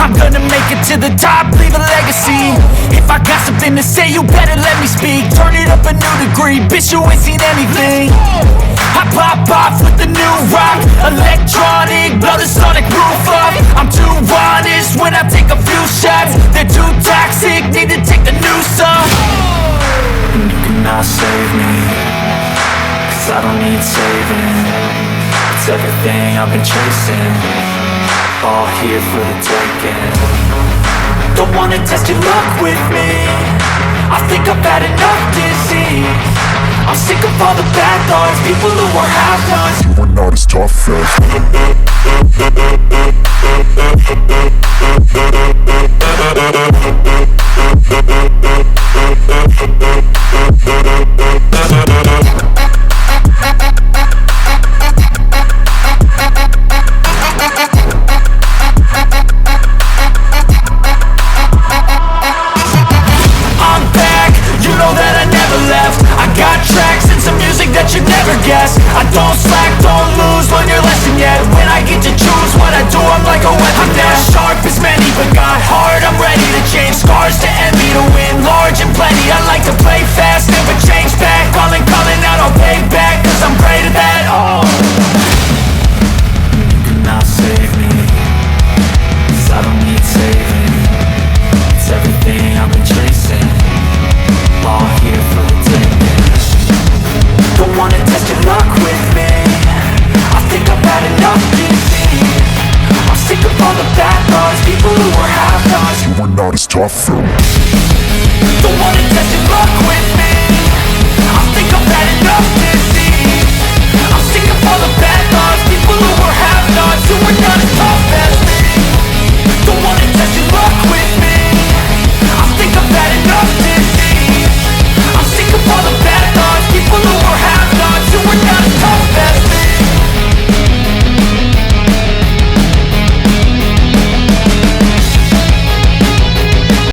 I'm gonna make it to the top, leave a legacy. If I got something to say, you better let me speak. Turn it up a new degree, bitch, you ain't seen anything. I pop off with the new rock, electronic, blow the sonic roof up. I'm too honest when I take a few shots. They're too toxic, need to take the noose off. And you cannot save me, 'cause I don't need saving. It's everything I've been chasing, all here for the taking. Don't wanna test your luck with me, I think I've had enough disease. I'm sick of all the bad thoughts, people who are half-nots. You are not as tough as I'm back, you know that I never left. I got tracks and some music that you'd never guess. I don't slack, don't lose, learn your lesson yet. When I get to choose what I do, I'm like a weapon. I'm not sharp as many, but got hard, I'm ready to change. Scars to envy, to win large and plenty. I like to play fast, never change back. Calling out, I'll pay back, 'cause I'm great at that. Oh, you cannot save me, 'cause I don't need saving. It's everything I've been chasing, all here for the taking. Don't wanna test your luck with me, I think I've had enough disease. I'm sick of all the bad thoughts, people who are half-nots. you are not as tough as Don't wanna test your